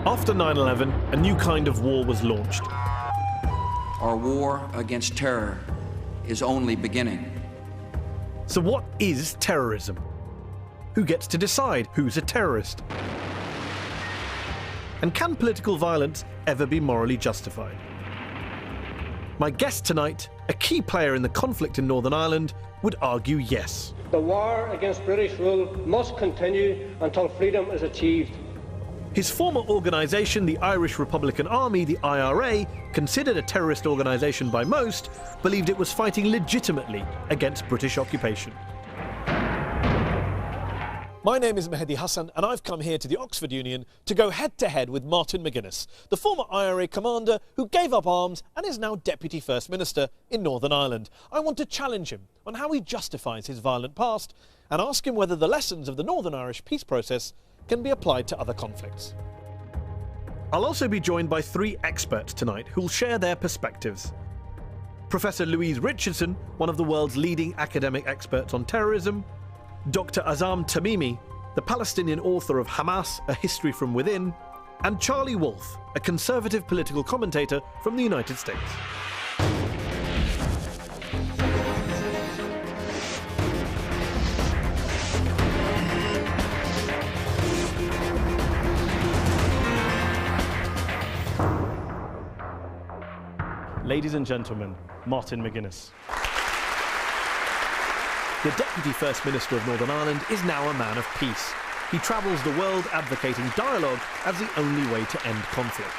After 9/11, a new kind of war was launched. Our war against terror is only beginning. So what is terrorism? Who gets to decide who's a terrorist? And can political violence ever be morally justified? My guest tonight, a key player in the conflict in Northern Ireland, would argue yes. The war against British rule must continue until freedom is achieved. His former organisation, the Irish Republican Army, the IRA, considered a terrorist organisation by most, believed it was fighting legitimately against British occupation. My name is Mehdi Hassan, and I've come here to the Oxford Union to go head-to-head with Martin McGuinness, the former IRA commander who gave up arms and is now Deputy First Minister in Northern Ireland. I want to challenge him on how he justifies his violent past and ask him whether the lessons of the Northern Irish peace process can be applied to other conflicts. I'll also be joined by three experts tonight who'll share their perspectives. Professor Louise Richardson, one of the world's leading academic experts on terrorism, Dr. Azam Tamimi, the Palestinian author of Hamas, A History from Within, and Charlie Wolf, a conservative political commentator from the United States. Ladies and gentlemen, Martin McGuinness. The Deputy First Minister of Northern Ireland is now a man of peace. He travels the world advocating dialogue as the only way to end conflict.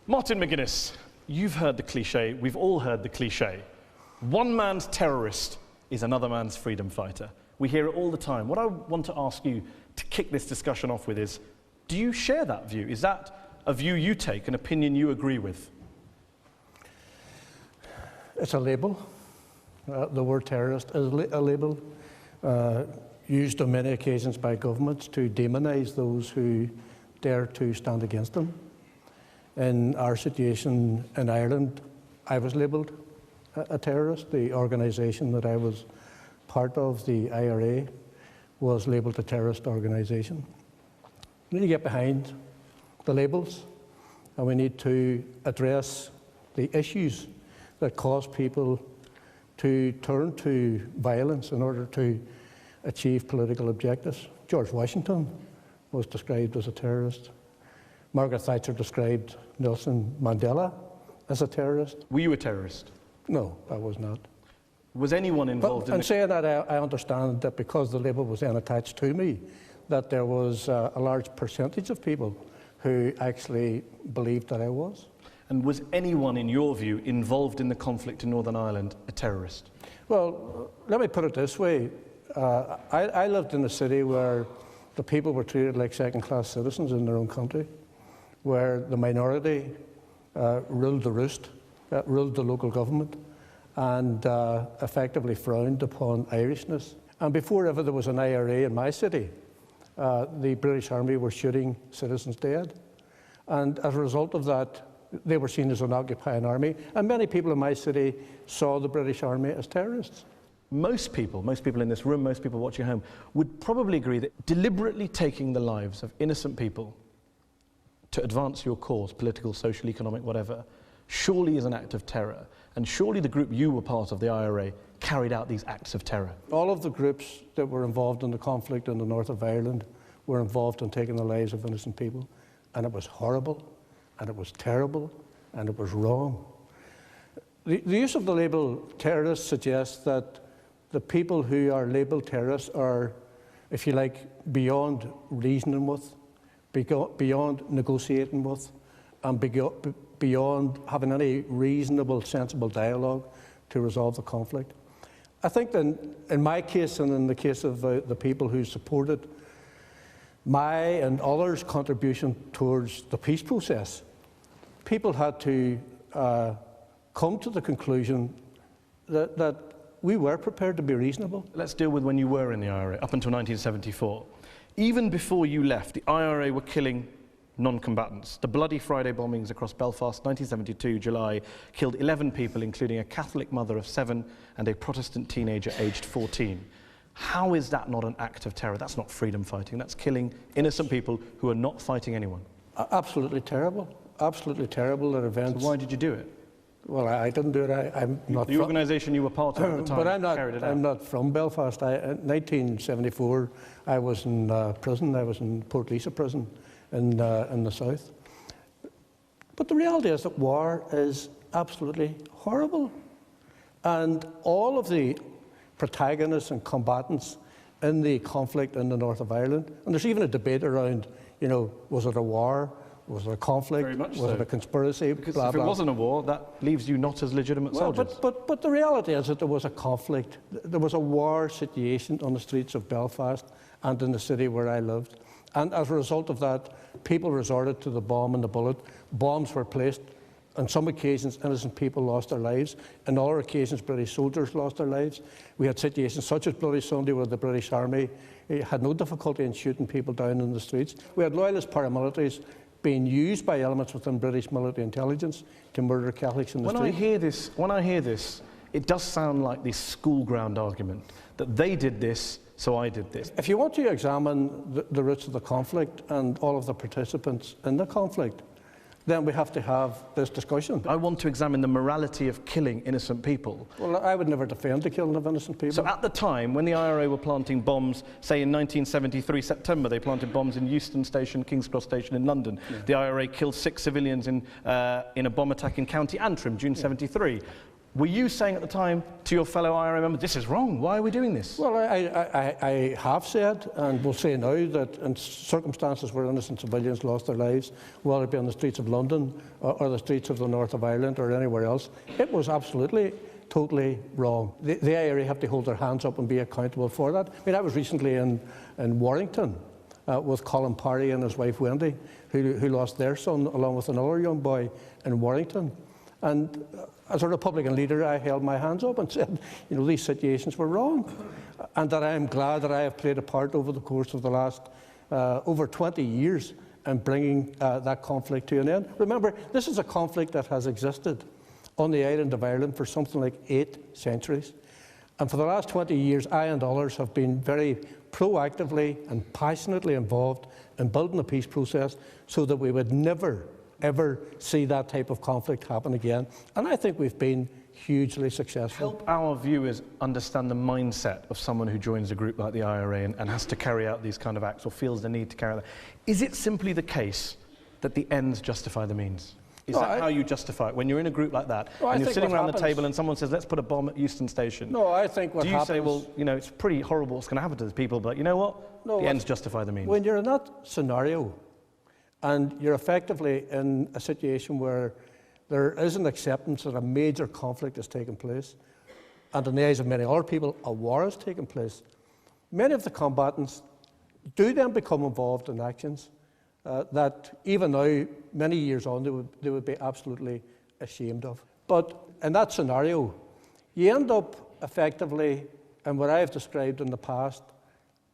Martin McGuinness, you've heard the cliche, we've all heard the cliche. One man's terrorist is another man's freedom fighter. We hear it all the time. What I want to ask you to kick this discussion off with is, do you share that view? Is that a view you take, an opinion you agree with? It's a label. The word terrorist is a label used on many occasions by governments to demonise those who dare to stand against them. In our situation in Ireland, I was labelled a terrorist. The organisation that I was part of, the IRA, was labelled a terrorist organisation. We need to get behind the labels, and we need to address the issues that cause people to turn to violence in order to achieve political objectives. George Washington was described as a terrorist. Margaret Thatcher described Nelson Mandela as a terrorist. Were you a terrorist? No, I was not. Was anyone involved in the... saying that, I understand that because the label was then attached to me, that there was a large percentage of people who actually believed that I was. And was anyone, in your view, involved in the conflict in Northern Ireland a terrorist? Well, let me put it this way. I lived in a city where the people were treated like second-class citizens in their own country, where the minority ruled the roost, ruled the local government, and effectively frowned upon Irishness. And before ever there was an IRA in my city, the British Army were shooting citizens dead. And as a result of that, they were seen as an occupying army. And many people in my city saw the British Army as terrorists. Most people in this room, most people watching at home, would probably agree that deliberately taking the lives of innocent people to advance your cause, political, social, economic, whatever, surely is an act of terror. And surely the group you were part of, the IRA, carried out these acts of terror. All of the groups that were involved in the conflict in the north of Ireland were involved in taking the lives of innocent people. And it was horrible, and it was terrible, and it was wrong. The use of the label terrorist suggests that the people who are labelled terrorists are, if you like, beyond reasoning with, beyond negotiating with, and beyond having any reasonable, sensible dialogue to resolve the conflict. I think that in my case and in the case of the people who supported my and others' contribution towards the peace process, people had to come to the conclusion that we were prepared to be reasonable. Let's deal with when you were in the IRA, up until 1974. Even before you left, the IRA were killing non-combatants. The Bloody Friday bombings across Belfast, 1972, July, killed 11 people, including a Catholic mother of 7 and a Protestant teenager aged 14. How is that not an act of terror? That's not freedom fighting. That's killing innocent people who are not fighting anyone. Absolutely terrible. Absolutely terrible that events. So why did you do it? Well, I didn't do it. I'm not. The organisation you were part of at the time but carried it out. I'm not from Belfast. In 1974, I was in prison. I was in Port Lisa prison in the south. But the reality is that war is absolutely horrible, and all of the protagonists and combatants in the conflict in the north of Ireland, and there's even a debate around, you know, was it a war? Was it a conflict? Very much was so. it a conspiracy? Because blah, if it blah. wasn't a war, that leaves you not as legitimate soldiers. But the reality is that there was a conflict. There was a war situation on the streets of Belfast and in the city where I lived. And as a result of that, people resorted to the bomb and the bullet. Bombs were placed. On some occasions, innocent people lost their lives. On other occasions, British soldiers lost their lives. We had situations such as Bloody Sunday where the British Army had no difficulty in shooting people down in the streets. We had loyalist paramilitaries being used by elements within British military intelligence to murder Catholics in the street. When I hear this, it does sound like this school ground argument, that they did this, so I did this. If you want to examine the roots of the conflict and all of the participants in the conflict, then we have to have this discussion. I want to examine the morality of killing innocent people. Well, I would never defend the killing of innocent people. So at the time, when the IRA were planting bombs, say in 1973 September, they planted bombs in Euston Station, King's Cross Station in London. Yeah. The IRA killed 6 civilians in a bomb attack in County Antrim, June 73. Were you saying at the time to your fellow IRA members, this is wrong, why are we doing this? Well, I have said, and will say now, that in circumstances where innocent civilians lost their lives, whether it be on the streets of London or the streets of the north of Ireland or anywhere else, it was absolutely, totally wrong. The IRA have to hold their hands up and be accountable for that. I mean, I was recently in Warrington with Colin Parry and his wife Wendy, who lost their son along with another young boy in Warrington. And as a Republican leader, I held my hands up and said, you know, these situations were wrong. And that I am glad that I have played a part over the course of the last over 20 years in bringing that conflict to an end. Remember, this is a conflict that has existed on the island of Ireland for something like 8 centuries. And for the last 20 years, I and others have been very proactively and passionately involved in building the peace process so that we would never ever see that type of conflict happen again. And I think we've been hugely successful. Help our viewers understand the mindset of someone who joins a group like the IRA and has to carry out these kind of acts or feels the need to carry out. Is it simply the case that the ends justify the means? Is that how you justify it? When you're in a group like that and you're sitting around the table and someone says, let's put a bomb at Euston Station. No, I think what happens... Do you say, well, you know, it's pretty horrible what's going to happen to the people, but you know what? The ends justify the means. When you're in that scenario, and you're effectively in a situation where there is an acceptance that a major conflict has taken place, and in the eyes of many other people, a war has taken place. Many of the combatants do then become involved in actions that even now, many years on, they would be absolutely ashamed of. But in that scenario, you end up effectively in what I have described in the past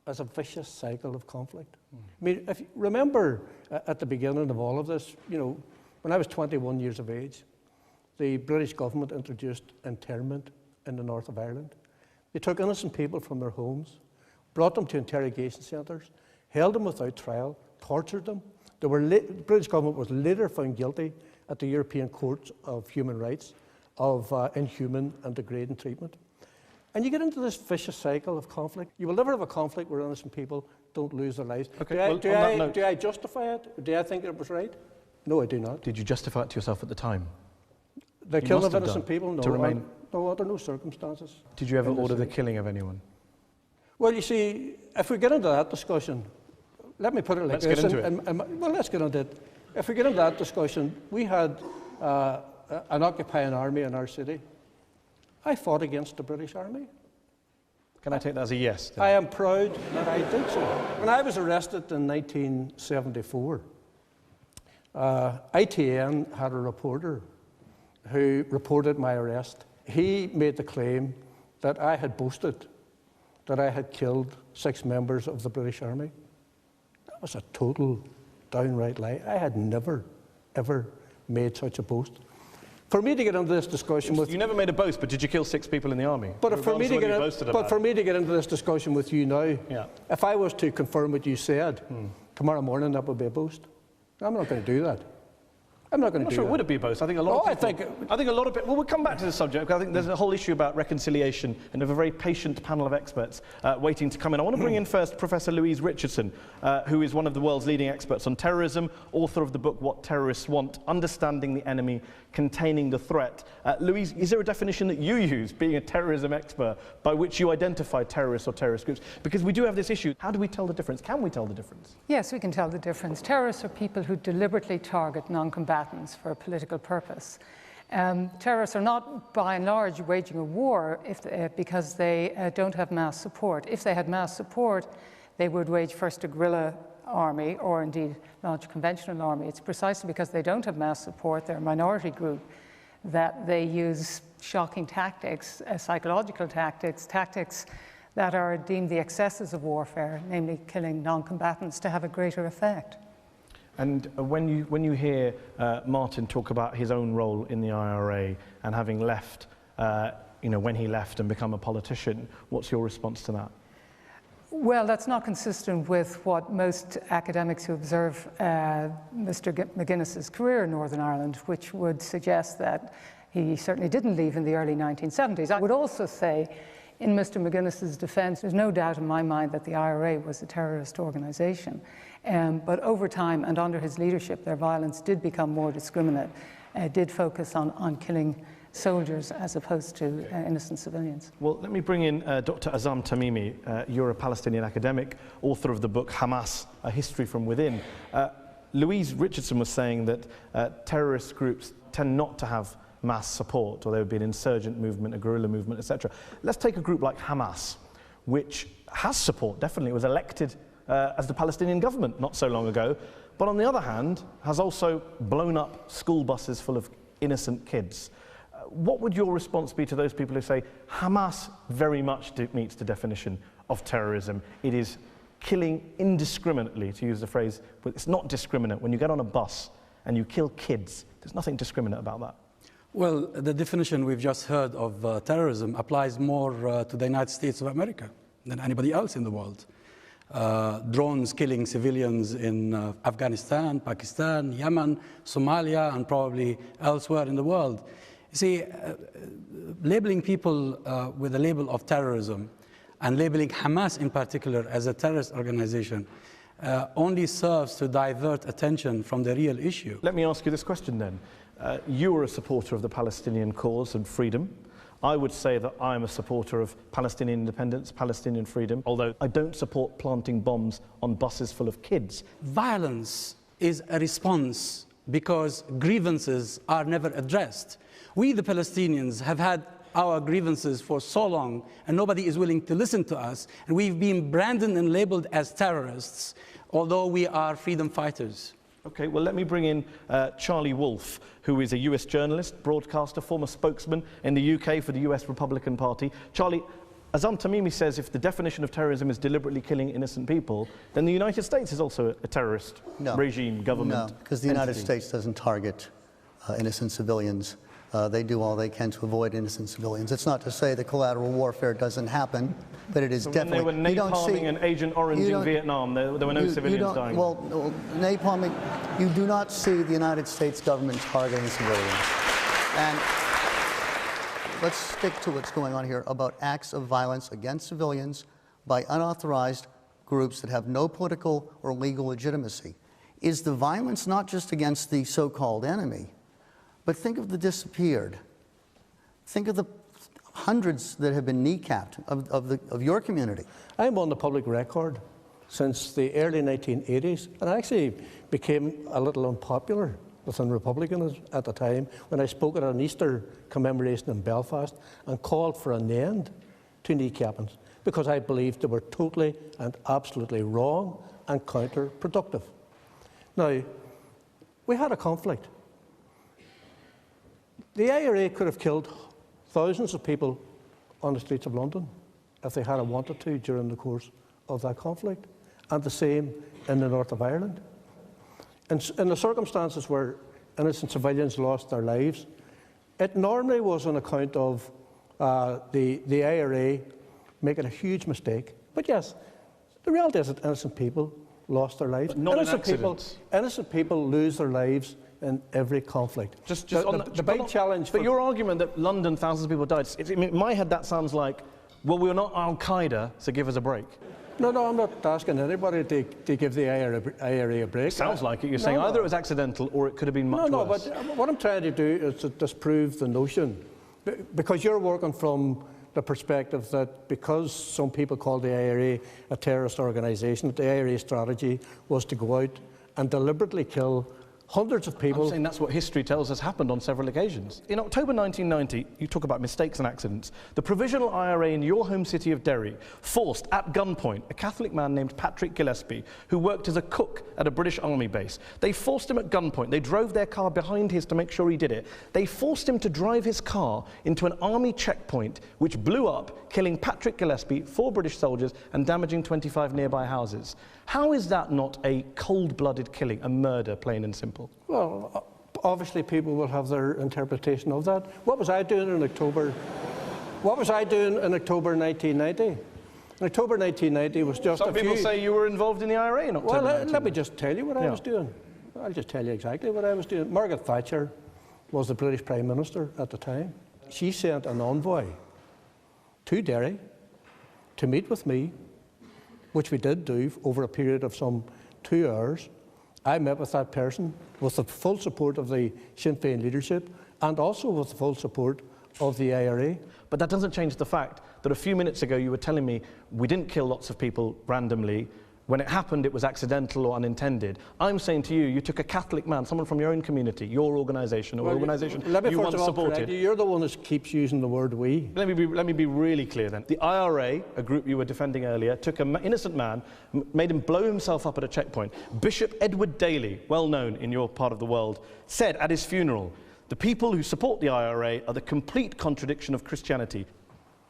as a vicious cycle of conflict. I mean, if you remember at the beginning of all of this, you know, when I was 21 years of age, the British government introduced internment in the north of Ireland. They took innocent people from their homes, brought them to interrogation centres, held them without trial, tortured them. The British government was later found guilty at the European Court of Human Rights of inhuman and degrading treatment. And you get into this vicious cycle of conflict. You will never have a conflict where innocent people don't lose their lives. Okay, do I justify it? Do I think it was right? No, I do not. Did you justify it to yourself at the time? The killing of innocent people? No, to remain... no, under no circumstances. Did you ever order the killing of anyone? Well, you see, if we get into that discussion, let me put it like this. Let's get into it. Well, let's get into it. If we get into that discussion, we had an occupying army in our city. I fought against the British Army. Can I take that as a yes? Then? I am proud that I did so. When I was arrested in 1974, ITN had a reporter who reported my arrest. He made the claim that I had boasted that I had killed 6 members of the British Army. That was a total downright lie. I had never, ever made such a boast. For me to get into this discussion with... You never made a boast, but did you kill 6 people in the army? But for me to get into this discussion with you now, if I was to confirm what you said, tomorrow morning that would be a boast. I'm not going to do that. I'm not going to do that. Would it be a boast? I think a lot of people... I think a lot of people... Well, we'll come back to the subject, because I think there's a whole issue about reconciliation, and we have a very patient panel of experts waiting to come in. I want to bring in first Professor Louise Richardson, who is one of the world's leading experts on terrorism, author of the book What Terrorists Want, Understanding the Enemy, Containing the Threat. Louise, is there a definition that you use, being a terrorism expert, by which you identify terrorists or terrorist groups? Because we do have this issue. How do we tell the difference? Can we tell the difference? Yes, we can tell the difference. Terrorists are people who deliberately target non-combatants for a political purpose. Terrorists are not, by and large, waging a war because they don't have mass support. If they had mass support, they would wage first a guerrilla army or indeed launch a conventional army. It's precisely because they don't have mass support, they're a minority group, that they use shocking tactics, psychological tactics, tactics that are deemed the excesses of warfare, namely killing non-combatants, to have a greater effect. And when you hear Martin talk about his own role in the IRA and having left, when he left and become a politician, what's your response to that? Well, that's not consistent with what most academics who observe Mr. McGuinness's career in Northern Ireland, which would suggest that he certainly didn't leave in the early 1970s. I would also say, in Mr. McGuinness's defense, there's no doubt in my mind that the IRA was a terrorist organization. But over time and under his leadership, their violence did become more discriminate, did focus on killing soldiers as opposed to innocent civilians. Well, let me bring in Dr. Azam Tamimi. You're a Palestinian academic, author of the book Hamas, A History from Within. Louise Richardson was saying that terrorist groups tend not to have mass support, or there would be an insurgent movement, a guerrilla movement, etc. Let's take a group like Hamas, which has support, definitely. It was elected as the Palestinian government not so long ago, but on the other hand, has also blown up school buses full of innocent kids. What would your response be to those people who say Hamas very much meets the definition of terrorism? It is killing indiscriminately, to use the phrase, but it's not discriminate. When you get on a bus and you kill kids, there's nothing discriminate about that. Well, the definition we've just heard of terrorism applies more to the United States of America than anybody else in the world. Drones killing civilians in Afghanistan, Pakistan, Yemen, Somalia, and probably elsewhere in the world. You see, labeling people with the label of terrorism and labeling Hamas in particular as a terrorist organization only serves to divert attention from the real issue. Let me ask you this question then. You are a supporter of the Palestinian cause and freedom. I would say that I am a supporter of Palestinian independence, Palestinian freedom, although I don't support planting bombs on buses full of kids. Violence is a response because grievances are never addressed. We, the Palestinians, have had our grievances for so long, and nobody is willing to listen to us, and we've been branded and labeled as terrorists, although we are freedom fighters. Okay, well, let me bring in Charlie Wolf, who is a US journalist, broadcaster, former spokesman in the UK for the US Republican Party. Charlie, Azam Tamimi says if the definition of terrorism is deliberately killing innocent people, then the United States is also a terrorist regime, government. No, because the United States doesn't target innocent civilians. They do all they can to avoid innocent civilians. It's not to say that collateral warfare doesn't happen, but it is definitely... When they were napalming and Agent Orange in Vietnam, there were no civilians dying. Well, napalming, you do not see the United States government targeting civilians. And let's stick to what's going on here about acts of violence against civilians by unauthorized groups that have no political or legal legitimacy. Is the violence not just against the so-called enemy, but think of the disappeared. Think of the hundreds that have been kneecapped of your community. I'm on the public record since the early 1980s, and I actually became a little unpopular within Republicans at the time when I spoke at an Easter commemoration in Belfast and called for an end to kneecappings because I believed they were totally and absolutely wrong and counterproductive. Now, we had a conflict. The IRA could have killed thousands of people on the streets of London if they had wanted to during the course of that conflict, and the same in the north of Ireland. in the circumstances where innocent civilians lost their lives, it normally was on account of the IRA making a huge mistake. But yes, the reality is that innocent people lost their lives. Not Innocent people lose their lives in every conflict. The big challenge. But your argument that London, thousands of people died, in my head that sounds like, well, we're not Al-Qaeda, so give us a break. No, I'm not asking anybody to give the IRA a break. It sounds like it. You're saying either it was accidental or it could have been much worse. But what I'm trying to do is to disprove the notion. Because you're working from the perspective that because some people call the IRA a terrorist organisation, that the IRA strategy was to go out and deliberately kill hundreds of people. I'm saying that's what history tells us happened on several occasions. In October 1990, you talk about mistakes and accidents, the provisional IRA in your home city of Derry forced at gunpoint a Catholic man named Patrick Gillespie, who worked as a cook at a British Army base. They forced him at gunpoint. They drove their car behind his to make sure he did it. They forced him to drive his car into an army checkpoint, which blew up, killing Patrick Gillespie, 4 British soldiers, and damaging 25 nearby houses. How is that not a cold-blooded killing, a murder, plain and simple? Well, obviously people will have their interpretation of that. What was I doing in October? What was I doing in October 1990? In October 1990 was just Some people say you were involved in the IRA in October. Well, let me just tell you what I was doing. I'll just tell you exactly what I was doing. Margaret Thatcher was the British Prime Minister at the time. She sent an envoy to Derry to meet with me, which we did do over a period of some 2 hours. I met with that person with the full support of the Sinn Féin leadership and also with the full support of the IRA. But that doesn't change the fact that a few minutes ago you were telling me we didn't kill lots of people randomly. When it happened, it was accidental or unintended. I'm saying to you, you took a Catholic man, someone from your own community, your organisation, or organisation you once supported. You're the one that keeps using the word we. Let me be really clear then. The IRA, a group you were defending earlier, took an innocent man, made him blow himself up at a checkpoint. Bishop Edward Daly, well known in your part of the world, said at his funeral, the people who support the IRA are the complete contradiction of Christianity.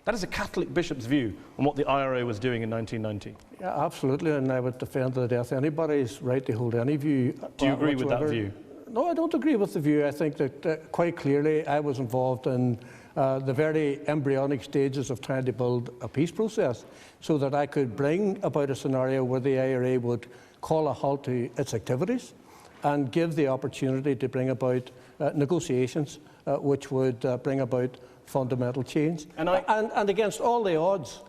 That is a Catholic bishop's view on what the IRA was doing in 1990. Yeah, absolutely, and I would defend to the death anybody's right to hold any view. Do you agree with that view? No, I don't agree with the view. I think that quite clearly I was involved in the very embryonic stages of trying to build a peace process so that I could bring about a scenario where the IRA would call a halt to its activities and give the opportunity to bring about negotiations which would bring about fundamental change. And against all the odds,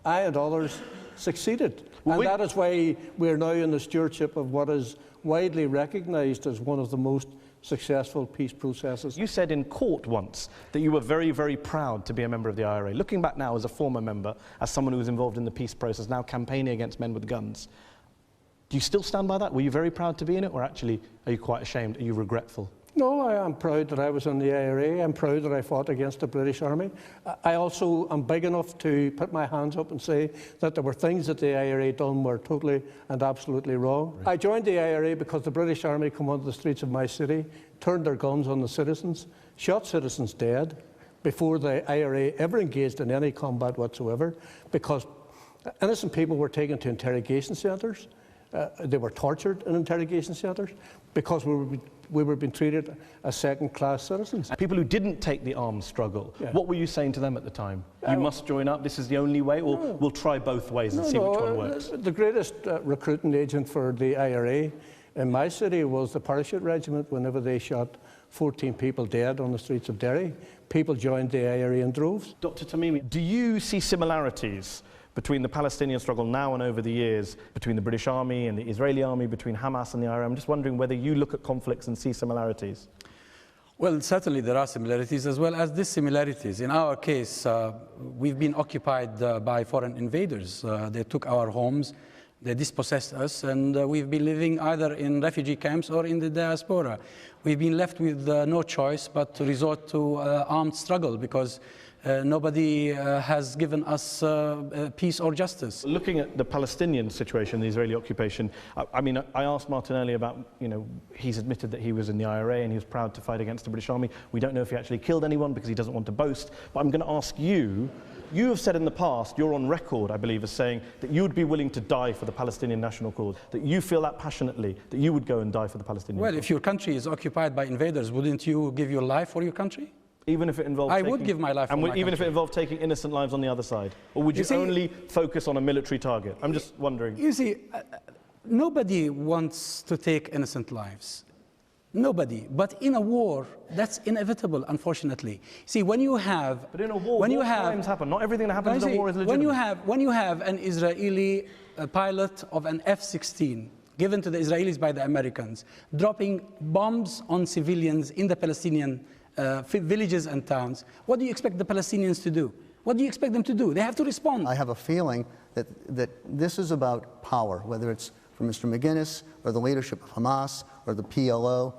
I and others succeeded. And that is why we're now in the stewardship of what is widely recognised as one of the most successful peace processes. You said in court once that you were very, very proud to be a member of the IRA. Looking back now as a former member, as someone who was involved in the peace process, now campaigning against men with guns, do you still stand by that? Were you very proud to be in it, or actually are you quite ashamed? Are you regretful? No, I am proud that I was in the IRA. I'm proud that I fought against the British Army. I also am big enough to put my hands up and say that there were things that the IRA done were totally and absolutely wrong. Right. I joined the IRA because the British Army come onto the streets of my city, turned their guns on the citizens, shot citizens dead before the IRA ever engaged in any combat whatsoever, because innocent people were taken to interrogation centres. They were tortured in interrogation centres because we were being treated as second-class citizens. People who didn't take the armed struggle, what were you saying to them at the time? You must join up, this is the only way, or we'll try both ways and see which one works? The greatest recruiting agent for the IRA in my city was the Parachute Regiment. Whenever they shot 14 people dead on the streets of Derry, people joined the IRA in droves. Dr. Tamimi, do you see similarities between the Palestinian struggle now and over the years, between the British Army and the Israeli Army, between Hamas and the IRA? I'm just wondering whether you look at conflicts and see similarities. Well, certainly there are similarities as well as dissimilarities. In our case, we've been occupied by foreign invaders. They took our homes, they dispossessed us, and we've been living either in refugee camps or in the diaspora. We've been left with no choice but to resort to armed struggle because nobody has given us peace or justice. Looking at the Palestinian situation, the Israeli occupation, I mean, I asked Martin earlier about, he's admitted that he was in the IRA and he was proud to fight against the British Army. We don't know if he actually killed anyone because he doesn't want to boast. But I'm going to ask you, you have said in the past, you're on record, I believe, as saying that you would be willing to die for the Palestinian national cause, that you feel that passionately, that you would go and die for the Palestinian cause. Well, if your country is occupied by invaders, wouldn't you give your life for your country? Even if it involved I would give my life for my country. Even if it involved taking innocent lives on the other side? Or would you only focus on a military target? I'm just wondering. You see, nobody wants to take innocent lives. Nobody. But in a war, that's inevitable, unfortunately. See, when you have... But in a war, crimes happen. Not everything that happens in a war is legitimate. When you have an Israeli pilot of an F-16 given to the Israelis by the Americans, dropping bombs on civilians in the Palestinian villages and towns, what do you expect the Palestinians to do? What do you expect them to do? They have to respond. I have a feeling that this is about power, whether it's for Mr. McGuinness or the leadership of Hamas or the PLO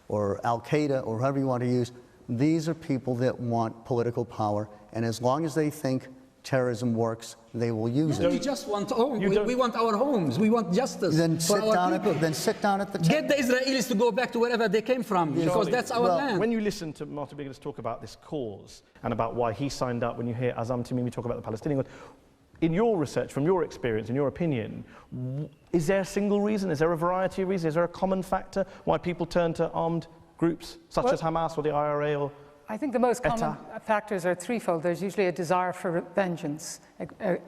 or Al-Qaeda or whoever you want to use. These are people that want political power, and as long as they think terrorism works, they will use it. We just want we want our homes. We want justice for our people. Then sit down at the table. Get the Israelis to go back to wherever they came from, because that's our land. When you listen to Martin McGuinness talk about this cause and about why he signed up, when you hear Azam Tamimi talk about the Palestinian cause, in your research, from your experience, in your opinion, is there a single reason? Is there a variety of reasons? Is there a common factor why people turn to armed groups such as Hamas or the IRA or I think the most common factors are threefold. There's usually a desire for vengeance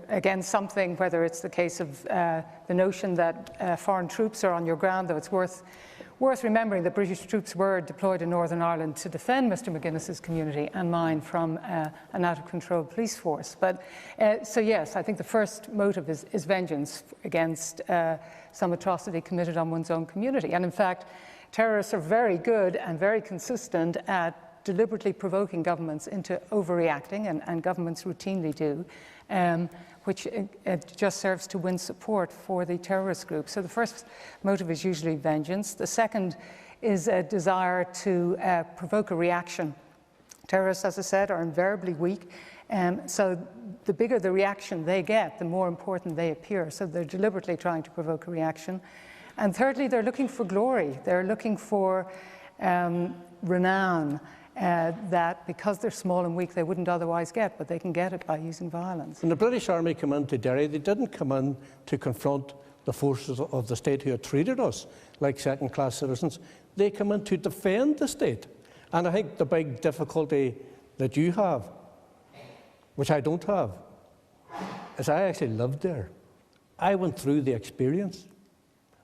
against something, whether it's the case of the notion that foreign troops are on your ground, though it's worth remembering that British troops were deployed in Northern Ireland to defend Mr. McGuinness's community and mine from an out-of-control police force. But so yes, I think the first motive is vengeance against some atrocity committed on one's own community. And in fact, terrorists are very good and very consistent at deliberately provoking governments into overreacting, and governments routinely do, which just serves to win support for the terrorist group. So the first motive is usually vengeance. The second is a desire to provoke a reaction. Terrorists, as I said, are invariably weak, so the bigger the reaction they get, the more important they appear. So they're deliberately trying to provoke a reaction. And thirdly, they're looking for glory. They're looking for renown, that because they're small and weak they wouldn't otherwise get, but they can get it by using violence. When the British Army came into Derry, they didn't come in to confront the forces of the state who had treated us like second-class citizens. They come in to defend the state. And I think the big difficulty that you have, which I don't have, is I actually lived there. I went through the experience.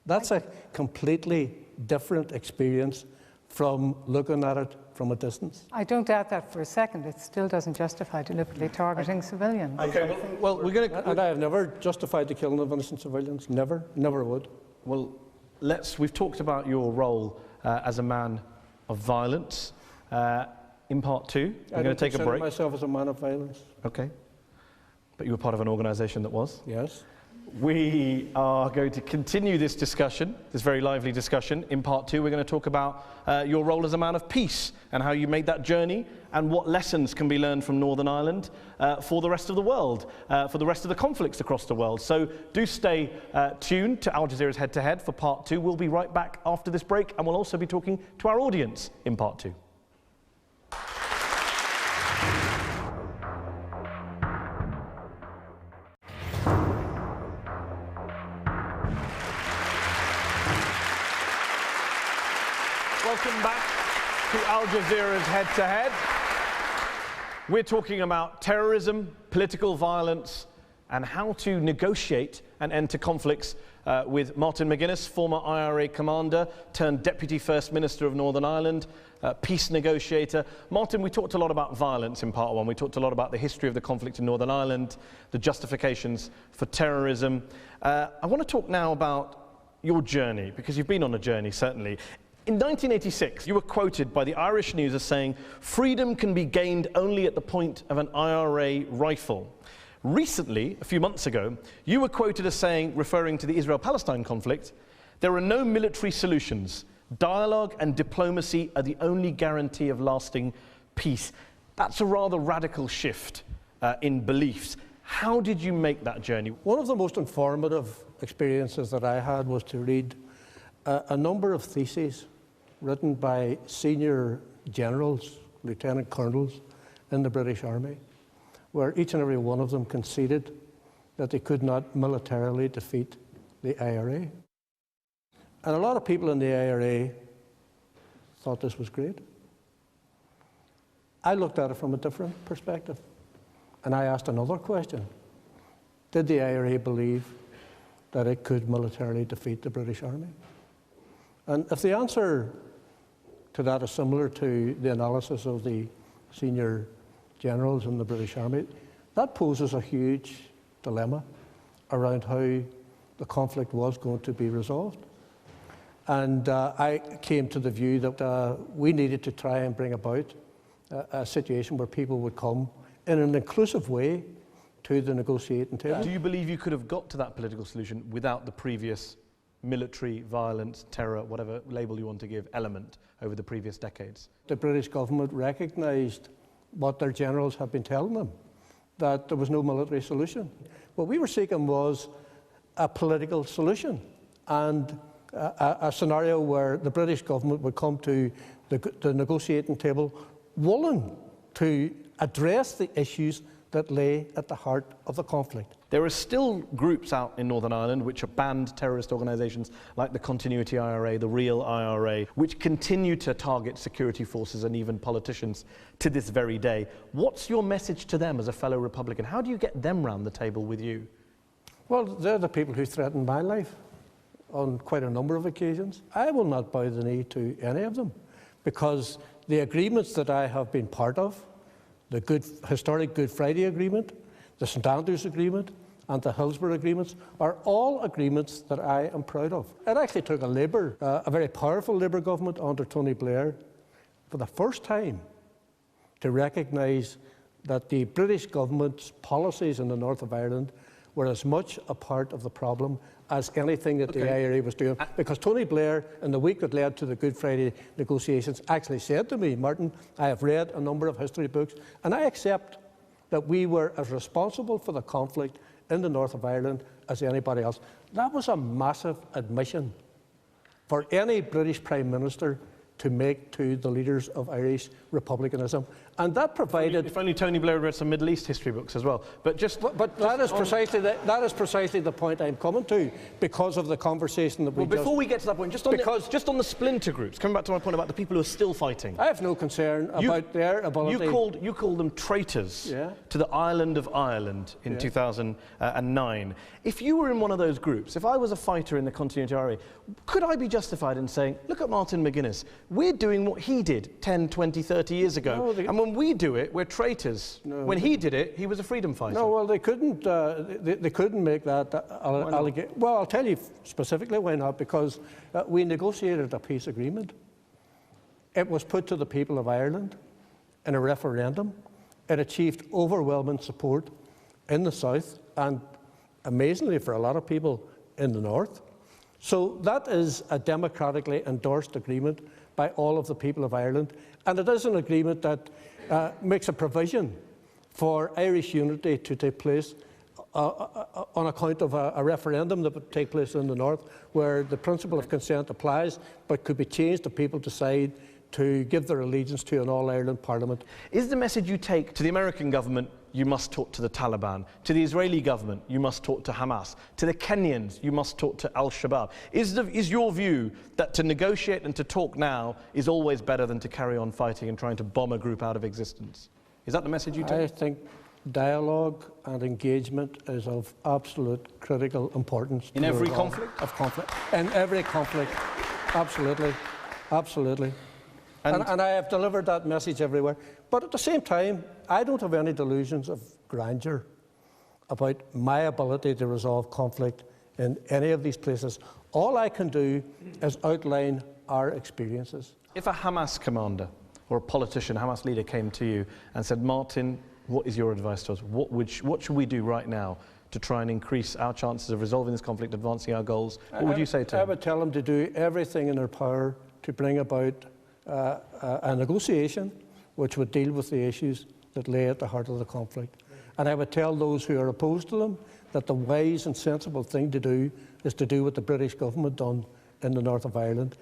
That's a completely different experience from looking at it from a distance. I don't doubt that for a second. It still doesn't justify deliberately targeting civilians. Okay, well, we're going to... And I have never justified the killing of innocent civilians. Never. Never would. Well, we've talked about your role as a man of violence. In part two, we're going to take a break. I don't consider myself as a man of violence. Okay. But you were part of an organisation that was? Yes. We are going to continue this discussion, this very lively discussion. In part two, we're going to talk about your role as a man of peace and how you made that journey and what lessons can be learned from Northern Ireland for the rest of the world, for the rest of the conflicts across the world. So do stay tuned to Al Jazeera's Head to Head for part two. We'll be right back after this break, and we'll also be talking to our audience in part two. Welcome back to Al Jazeera's Head to Head. We're talking about terrorism, political violence, and how to negotiate an end to conflicts with Martin McGuinness, former IRA commander turned Deputy First Minister of Northern Ireland, peace negotiator. Martin, we talked a lot about violence in part one. We talked a lot about the history of the conflict in Northern Ireland, the justifications for terrorism. I want to talk now about your journey, because you've been on a journey, certainly. In 1986, you were quoted by the Irish News as saying, "Freedom can be gained only at the point of an IRA rifle." Recently, a few months ago, you were quoted as saying, referring to the Israel-Palestine conflict, "There are no military solutions. Dialogue and diplomacy are the only guarantee of lasting peace." That's a rather radical shift in beliefs. How did you make that journey? One of the most informative experiences that I had was to read a number of theses written by senior generals, lieutenant colonels in the British Army, where each and every one of them conceded that they could not militarily defeat the IRA. And a lot of people in the IRA thought this was great. I looked at it from a different perspective, and I asked another question. Did the IRA believe that it could militarily defeat the British Army? And if the answer to that is similar to the analysis of the senior generals in the British Army, that poses a huge dilemma around how the conflict was going to be resolved. And I came to the view that we needed to try and bring about a situation where people would come in an inclusive way to the negotiating table. Do you believe you could have got to that political solution without the previous military, violence, terror, whatever label you want to give, element over the previous decades? The British government recognised what their generals had been telling them, that there was no military solution. What we were seeking was a political solution, and a scenario where the British government would come to the negotiating table willing to address the issues that lay at the heart of the conflict. There are still groups out in Northern Ireland which are banned terrorist organisations like the Continuity IRA, the Real IRA, which continue to target security forces and even politicians to this very day. What's your message to them as a fellow Republican? How do you get them round the table with you? Well, they're the people who threatened my life on quite a number of occasions. I will not bow the knee to any of them, because the agreements that I have been part of, the historic Good Friday Agreement, the St Andrews Agreement, and the Hillsborough Agreements are all agreements that I am proud of. It actually took a very powerful Labour government under Tony Blair, for the first time, to recognise that the British government's policies in the north of Ireland were as much a part of the problem as anything that the IRA was doing. Because Tony Blair, in the week that led to the Good Friday negotiations, actually said to me, Martin, I have read a number of history books, and I accept that we were as responsible for the conflict in the north of Ireland as anybody else. That was a massive admission for any British Prime Minister to make to the leaders of Irish republicanism, and that provided. If only Tony Blair had read some Middle East history books as well. But that is precisely the point I'm coming to, because of the conversation that we. Well, before we get to that point, just on the splinter groups, coming back to my point about the people who are still fighting. I have no concern about their ability. You called them traitors to the island of Ireland in 2009. If you were in one of those groups, if I was a fighter in the Continuity IRA, could I be justified in saying, look at Martin McGuinness, we're doing what he did 10, 20, 30 years ago, and when we do it, we're traitors. When he did it, he was a freedom fighter. No, well, they couldn't make that allegation. Well, I'll tell you specifically why not, because we negotiated a peace agreement. It was put to the people of Ireland in a referendum. It achieved overwhelming support in the south, and amazingly for a lot of people in the north. So that is a democratically endorsed agreement by all of the people of Ireland, and it is an agreement that makes a provision for Irish unity to take place on account of a referendum that would take place in the north, where the principle of consent applies, but could be changed if people decide to give their allegiance to an all-Ireland parliament. Is the message you take to the American government, you must talk to the Taliban, to the Israeli government, you must talk to Hamas, to the Kenyans, you must talk to Al-Shabaab? Is your view that to negotiate and to talk now is always better than to carry on fighting and trying to bomb a group out of existence? Is that the message you take? I think dialogue and engagement is of absolute critical importance. In every conflict? In every conflict, absolutely, absolutely. And I have delivered that message everywhere. But at the same time, I don't have any delusions of grandeur about my ability to resolve conflict in any of these places. All I can do is outline our experiences. If a Hamas commander or a politician, Hamas leader, came to you and said, Martin, what is your advice to us? What should we do right now to try and increase our chances of resolving this conflict, advancing our goals? What would you say to them? I would tell them to do everything in their power to bring about a negotiation which would deal with the issues that lay at the heart of the conflict. And I would tell those who are opposed to them that the wise and sensible thing to do is to do what the British government done in the north of Ireland.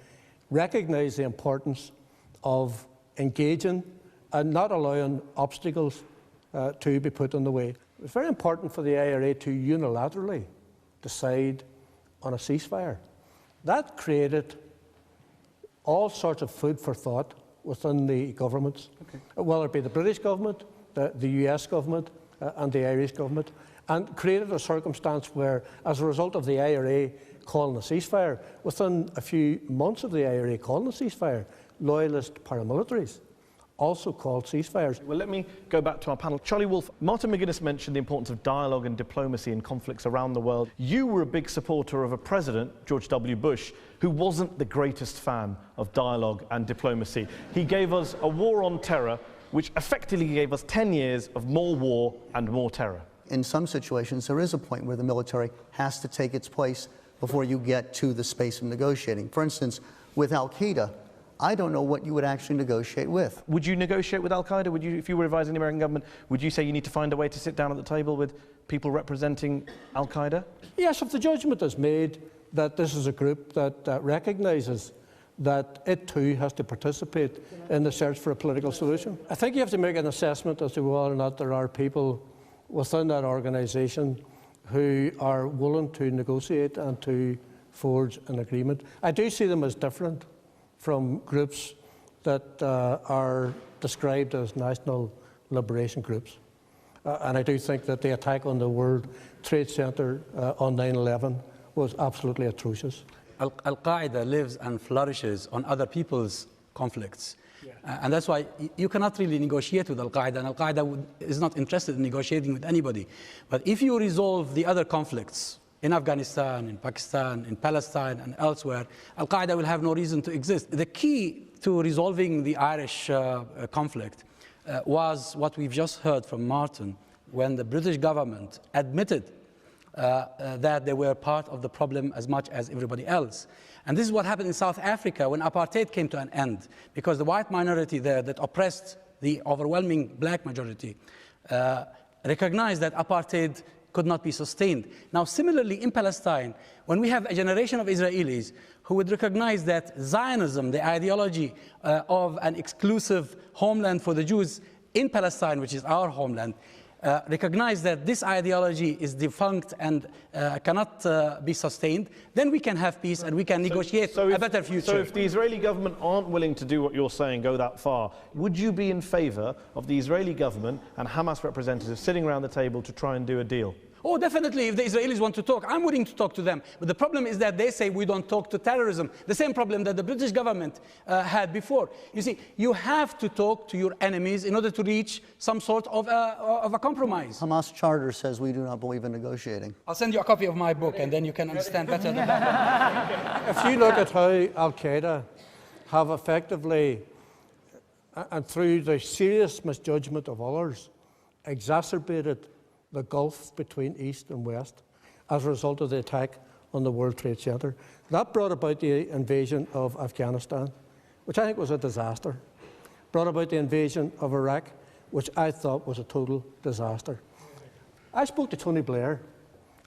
Recognise the importance of engaging and not allowing obstacles to be put in the way. It was very important for the IRA to unilaterally decide on a ceasefire. That created all sorts of food for thought within the governments, whether it be the British government, the US government, and the Irish government, and created a circumstance where, as a result of the IRA calling a ceasefire, within a few months of the IRA calling a ceasefire, loyalist paramilitaries also called ceasefires. Well, let me go back to our panel. Charlie Wolf, Martin McGuinness mentioned the importance of dialogue and diplomacy in conflicts around the world. You were a big supporter of a president, George W. Bush, who wasn't the greatest fan of dialogue and diplomacy. He gave us a war on terror, which effectively gave us 10 years of more war and more terror. In some situations, there is a point where the military has to take its place before you get to the space of negotiating. For instance, with al-Qaeda, I don't know what you would actually negotiate with. Would you negotiate with al-Qaeda? Would you, if you were advising the American government, would you say you need to find a way to sit down at the table with people representing al-Qaeda? Yes, if the judgment is made that this is a group that recognises that it too has to participate in the search for a political solution. I think you have to make an assessment as to whether or not there are people within that organisation who are willing to negotiate and to forge an agreement. I do see them as different from groups that are described as national liberation groups. And I do think that the attack on the World Trade Center on 9/11 was absolutely atrocious. Al-Qaeda lives and flourishes on other people's conflicts. And that's why you cannot really negotiate with Al-Qaeda, and Al-Qaeda is not interested in negotiating with anybody. But if you resolve the other conflicts, in Afghanistan, in Pakistan, in Palestine, and elsewhere, Al-Qaeda will have no reason to exist. The key to resolving the Irish conflict was what we've just heard from Martin, when the British government admitted that they were part of the problem as much as everybody else. And this is what happened in South Africa when apartheid came to an end, because the white minority there that oppressed the overwhelming black majority recognized that apartheid could not be sustained. Now, similarly, in Palestine, when we have a generation of Israelis who would recognize that Zionism, the ideology of an exclusive homeland for the Jews in Palestine, which is our homeland, recognize that this ideology is defunct and cannot be sustained, then we can have peace and we can negotiate a better future. So if the Israeli government aren't willing to do what you're saying, go that far, would you be in favour of the Israeli government and Hamas representatives sitting around the table to try and do a deal? Oh, definitely, if the Israelis want to talk, I'm willing to talk to them. But the problem is that they say we don't talk to terrorism. The same problem that the British government had before. You see, you have to talk to your enemies in order to reach some sort of a compromise. Hamas charter says we do not believe in negotiating. I'll send you a copy of my book, and then you can understand better the background. If you look at how al-Qaeda have effectively, and through the serious misjudgment of others, exacerbated the gulf between East and West as a result of the attack on the World Trade Center. That brought about the invasion of Afghanistan, which I think was a disaster. Brought about the invasion of Iraq, which I thought was a total disaster. I spoke to Tony Blair,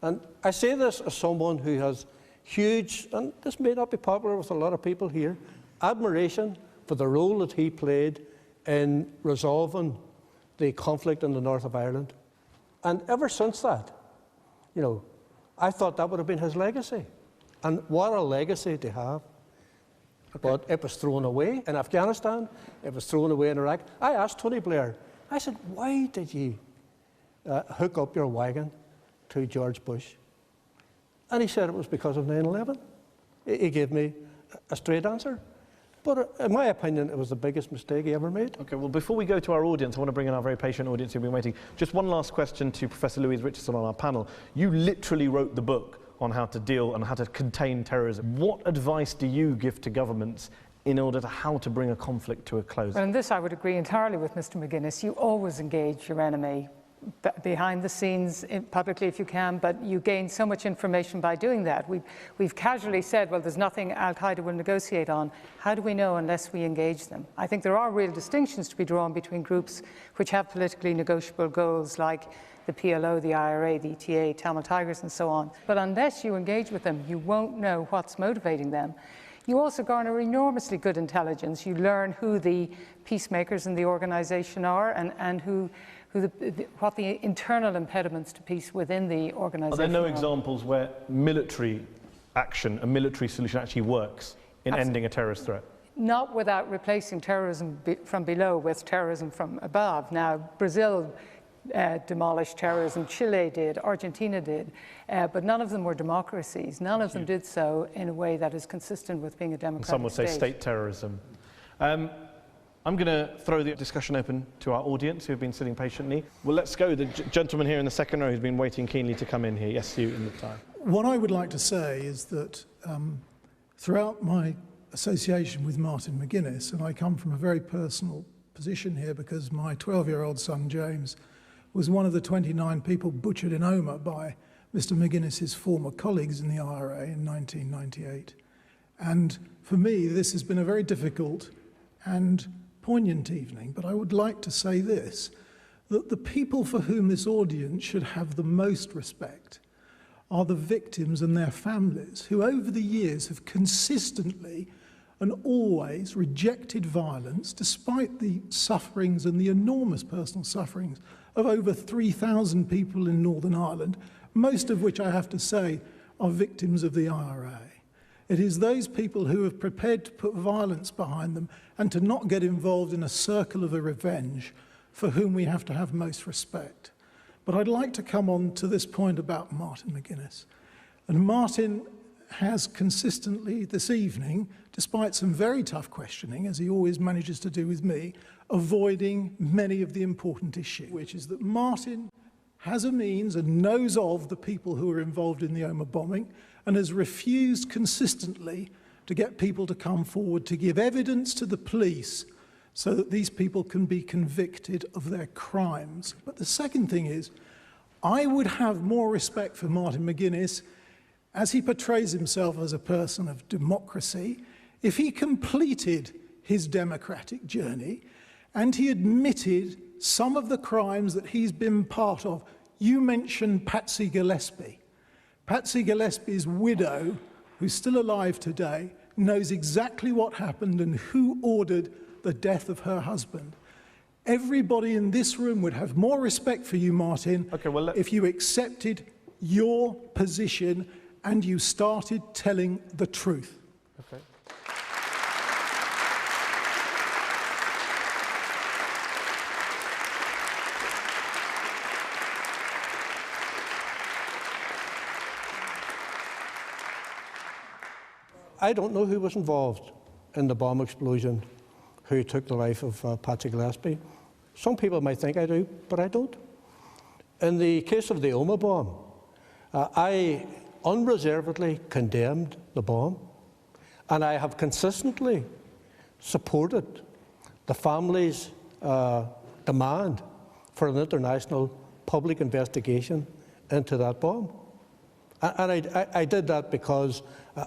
and I say this as someone who has huge, and this may not be popular with a lot of people here, admiration for the role that he played in resolving the conflict in the north of Ireland. And ever since that, you know, I thought that would have been his legacy. And what a legacy to have. Okay. But it was thrown away in Afghanistan, it was thrown away in Iraq. I asked Tony Blair, I said, why did you hook up your wagon to George Bush? And he said it was because of 9/11. He gave me a straight answer. But in my opinion, it was the biggest mistake he ever made. Okay, well, before we go to our audience, I want to bring in our very patient audience who've been waiting. Just one last question to Professor Louise Richardson on our panel. You literally wrote the book on how to deal and how to contain terrorism. What advice do you give to governments in order to how to bring a conflict to a close? Well, in this, I would agree entirely with Mr. McGuinness. You always engage your enemy behind the scenes, publicly if you can, but you gain so much information by doing that. We've casually said, well, there's nothing al-Qaeda will negotiate on. How do we know unless we engage them? I think there are real distinctions to be drawn between groups which have politically negotiable goals like the PLO, the IRA, the ETA, Tamil Tigers, and so on. But unless you engage with them, you won't know what's motivating them. You also garner enormously good intelligence. You learn who the peacemakers in the organization are and who what the internal impediments to peace within the organisation are. Are there no examples where military action, a military solution actually works in ending a terrorist threat? Not without replacing terrorism from below with terrorism from above. Now, Brazil demolished terrorism, Chile did, Argentina did, but none of them were democracies. None of them did so in a way that is consistent with being a democratic state. Some would say state terrorism. I'm going to throw the discussion open to our audience who have been sitting patiently. Well, let's go. The gentleman here in the second row who's been waiting keenly to come in here. Yes, you in the time. What I would like to say is that throughout my association with Martin McGuinness, and I come from a very personal position here because my 12-year-old son, James, was one of the 29 people butchered in Omagh by Mr. McGuinness's former colleagues in the IRA in 1998. And for me, this has been a very difficult and poignant evening, but I would like to say this, that the people for whom this audience should have the most respect are the victims and their families, who over the years have consistently and always rejected violence, despite the sufferings and the enormous personal sufferings of over 3,000 people in Northern Ireland, most of which I have to say are victims of the IRA. It is those people who have prepared to put violence behind them and to not get involved in a circle of revenge for whom we have to have most respect. But I'd like to come on to this point about Martin McGuinness. And Martin has consistently this evening, despite some very tough questioning, as he always manages to do with me, avoiding many of the important issues, which is that Martin has a means and knows of the people who were involved in the Omagh bombing and has refused consistently to get people to come forward to give evidence to the police so that these people can be convicted of their crimes. But the second thing is, I would have more respect for Martin McGuinness as he portrays himself as a person of democracy if he completed his democratic journey and he admitted some of the crimes that he's been part of. You mentioned Patsy Gillespie. Patsy Gillespie's widow, who's still alive today, knows exactly what happened and who ordered the death of her husband. Everybody in this room would have more respect for you, Martin, if you accepted your position and you started telling the truth. Okay. I don't know who was involved in the bomb explosion, who took the life of Patsy Gillespie. Some people might think I do, but I don't. In the case of the Omagh bomb, I unreservedly condemned the bomb, and I have consistently supported the family's demand for an international public investigation into that bomb. And I did that because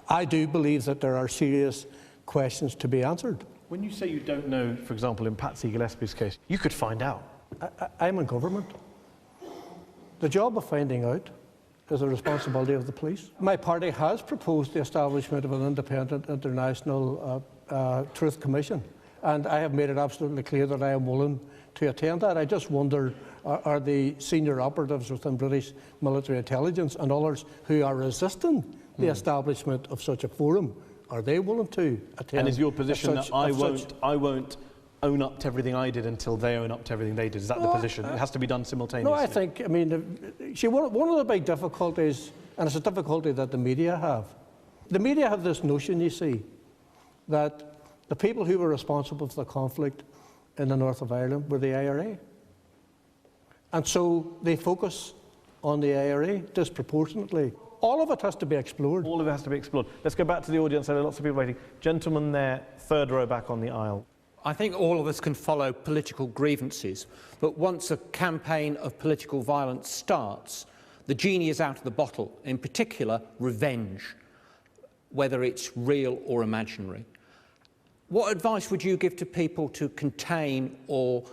I do believe that there are serious questions to be answered. When you say you don't know, for example, in Patsy Gillespie's case, you could find out. I'm in government. The job of finding out is the responsibility of the police. My party has proposed the establishment of an independent international truth commission, and I have made it absolutely clear that I am willing to attend that. I just wonder, are the senior operatives within British military intelligence and others who are resisting the establishment of such a forum, are they willing to attend? And is your position that I won't own up to everything I did until they own up to everything they did? Is that the position? It has to be done simultaneously? No, I think, I mean, see, one of the big difficulties, and it's a difficulty that the media have, the media have this notion, you see, that the people who were responsible for the conflict in the north of Ireland were the IRA. And so they focus on the IRA disproportionately. All of it has to be explored. All of it has to be explored. Let's go back to the audience. There are lots of people waiting. Gentleman there, third row back on the aisle. I think all of us can follow political grievances, but once a campaign of political violence starts, the genie is out of the bottle, in particular revenge, whether it's real or imaginary. What advice would you give to people to contain or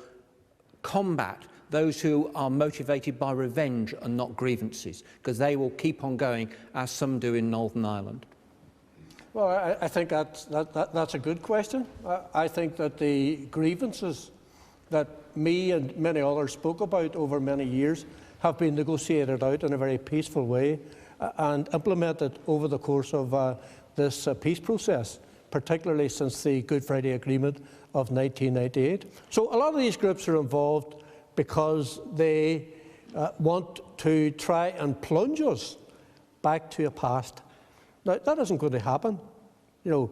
combat those who are motivated by revenge and not grievances? Because they will keep on going, as some do in Northern Ireland. Well, I think that's a good question. I think that the grievances that me and many others spoke about over many years have been negotiated out in a very peaceful way and implemented over the course of this peace process, particularly since the Good Friday Agreement of 1998. So a lot of these groups are involved because they want to try and plunge us back to a past. Now, that isn't going to happen. You know,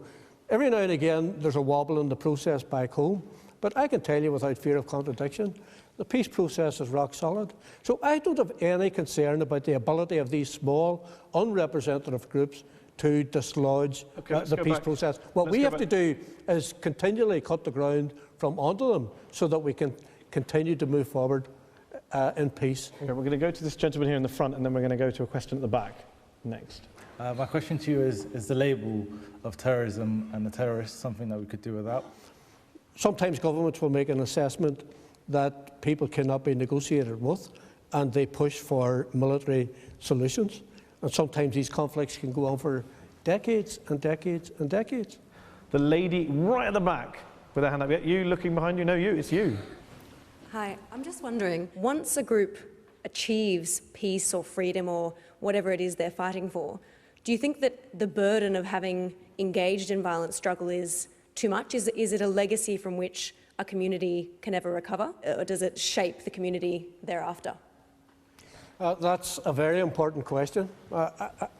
every now and again there's a wobble in the process back home, but I can tell you without fear of contradiction, the peace process is rock solid. So I don't have any concern about the ability of these small, unrepresentative groups to dislodge the peace process. What we have to do is continually cut the ground from under them so that we can continue to move forward in peace. Okay, we're going to go to this gentleman here in the front, and then we're going to go to a question at the back next. My question to you is the label of terrorism and the terrorists something that we could do without? Sometimes governments will make an assessment that people cannot be negotiated with, and they push for military solutions. And sometimes these conflicts can go on for decades and decades and decades. The lady right at the back with her hand up. You looking behind you? No, it's you. Hi, I'm just wondering, once a group achieves peace or freedom or whatever it is they're fighting for, do you think that the burden of having engaged in violent struggle is too much? Is it a legacy from which a community can never recover, or does it shape the community thereafter? That's a very important question.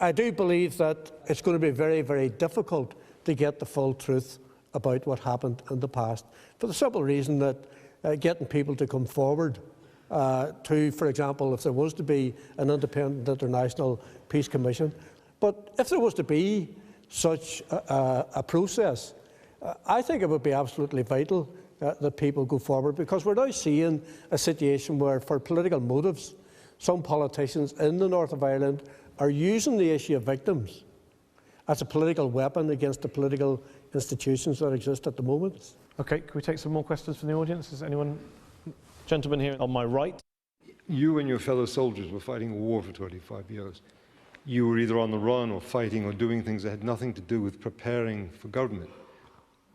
I do believe that it's going to be very, very difficult to get the full truth about what happened in the past, for the simple reason that getting people to come forward to, for example, if there was to be an independent international peace commission, but if there was to be such a process, I think it would be absolutely vital that people go forward, because we're now seeing a situation where, for political motives, some politicians in the north of Ireland are using the issue of victims as a political weapon against the political institutions that exist at the moment. Okay, can we take some more questions from the audience? Is anyone? Gentleman here on my right. You and your fellow soldiers were fighting a war for 25 years. You were either on the run or fighting or doing things that had nothing to do with preparing for government.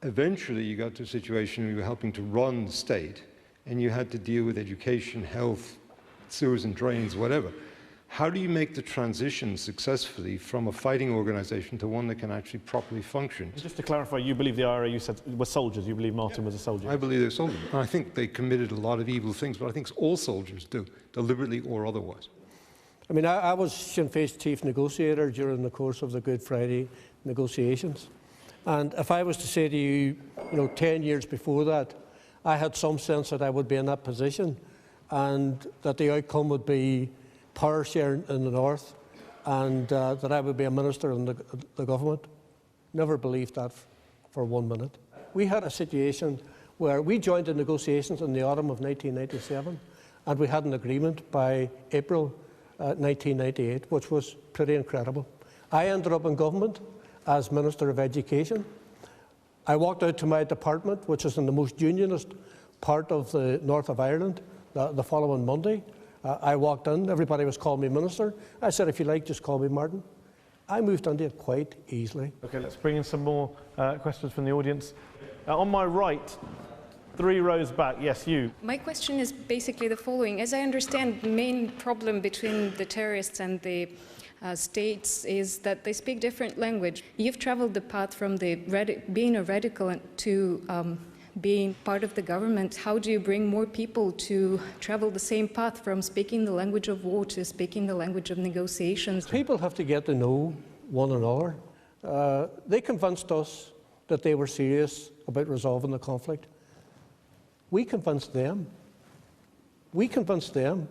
Eventually, you got to a situation where you were helping to run the state, and you had to deal with education, health, sewers and drains, whatever. How do you make the transition successfully from a fighting organisation to one that can actually properly function? Just to clarify, you believe the IRA, you said, were soldiers. You believe Martin was a soldier? I believe they're soldiers. And I think they committed a lot of evil things, but I think all soldiers do, deliberately or otherwise. I mean, I was Sinn Féin's chief negotiator during the course of the Good Friday negotiations. And if I was to say to you, 10 years before that, I had some sense that I would be in that position and that the outcome would be power sharing in the north and that I would be a minister in the government. Never believed that for 1 minute. We had a situation where we joined the negotiations in the autumn of 1997, and we had an agreement by April 1998, which was pretty incredible. I ended up in government as Minister of Education. I walked out to my department, which is in the most unionist part of the north of Ireland, the following Monday. I walked in, everybody was calling me Minister. I said, if you like, just call me Martin. I moved into it quite easily. Okay, let's bring in some more questions from the audience. On my right, 3 rows back, yes, you. My question is basically the following. As I understand, the main problem between the terrorists and the states is that they speak different language. You've traveled the path from being a radical to being part of the government. How do you bring more people to travel the same path from speaking the language of war to speaking the language of negotiations? People have to get to know one another. They convinced us that they were serious about resolving the conflict. We convinced them. We convinced them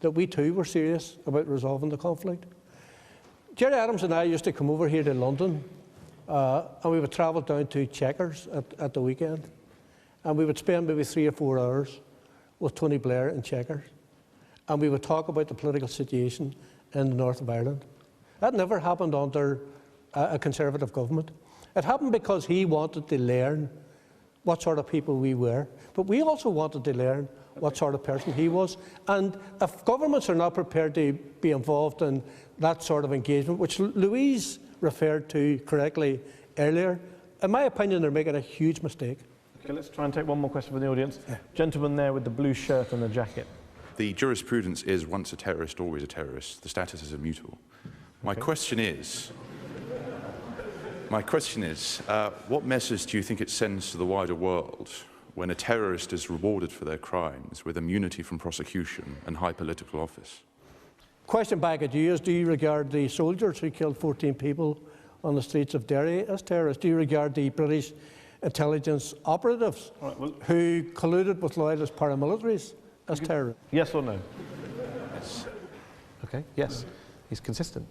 that we too were serious about resolving the conflict. Jerry Adams and I used to come over here to London and we would travel down to Chequers at the weekend. And we would spend maybe 3 or 4 hours with Tony Blair in Chequers. And we would talk about the political situation in the north of Ireland. That never happened under a Conservative government. It happened because he wanted to learn what sort of people we were. But we also wanted to learn what sort of person he was. And if governments are not prepared to be involved in that sort of engagement, which Louise referred to correctly earlier, in my opinion, they're making a huge mistake. Okay, let's try and take one more question from the audience. Yeah. Gentleman there with the blue shirt and the jacket. The jurisprudence is once a terrorist, always a terrorist. The status is immutable. My question is, what message do you think it sends to the wider world when a terrorist is rewarded for their crimes with immunity from prosecution and high political office? Question back at you is, do you regard the soldiers who killed 14 people on the streets of Derry as terrorists? Do you regard the British intelligence operatives who colluded with loyalist paramilitaries as terrorists? Yes or no? Yes. Okay, yes. He's consistent.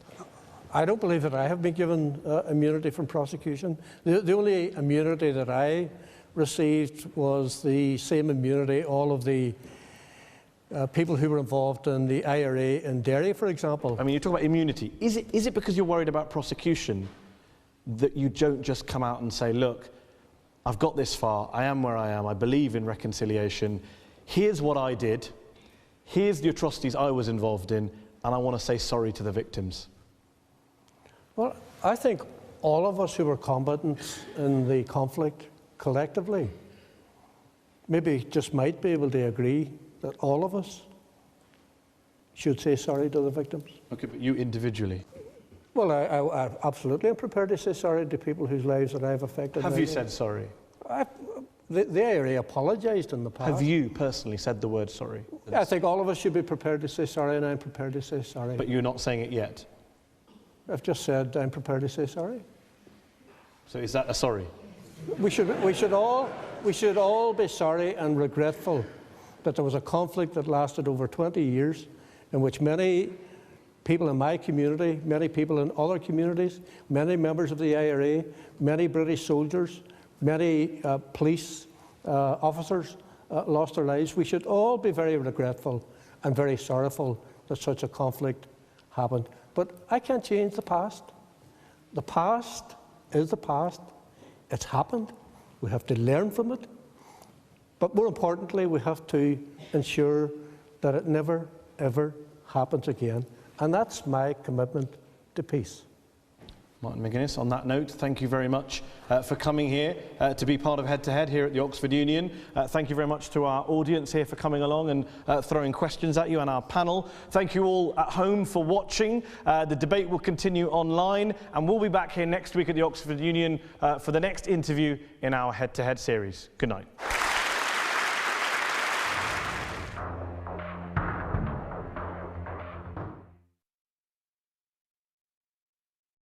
I don't believe that I have been given immunity from prosecution. The only immunity that I received was the same immunity all of the people who were involved in the IRA in Derry, for example. I mean, you talk about immunity. Is it because you're worried about prosecution that you don't just come out and say, look, I've got this far, I am where I am, I believe in reconciliation, here's what I did, here's the atrocities I was involved in, and I want to say sorry to the victims? Well, I think all of us who were combatants in the conflict collectively maybe just might be able to agree that all of us should say sorry to the victims. Okay, but you individually? Well, I absolutely am prepared to say sorry to people whose lives that I've affected. Have you said sorry? The IRA apologised in the past. Have you personally said the word sorry? I think all of us should be prepared to say sorry, and I'm prepared to say sorry. But you're not saying it yet? I've just said I'm prepared to say sorry. So is that a sorry? We should all be sorry and regretful that there was a conflict that lasted over 20 years in which many people in my community, many people in other communities, many members of the IRA, many British soldiers, many police officers lost their lives. We should all be very regretful and very sorrowful that such a conflict happened. But I can't change the past. The past is the past. It's happened. We have to learn from it. But more importantly, we have to ensure that it never, ever happens again. And that's my commitment to peace. Martin McGuinness, on that note, thank you very much for coming here to be part of Head to Head here at the Oxford Union. Thank you very much to our audience here for coming along and throwing questions at you, and our panel. Thank you all at home for watching. The debate will continue online, and we'll be back here next week at the Oxford Union for the next interview in our Head to Head series. Good night.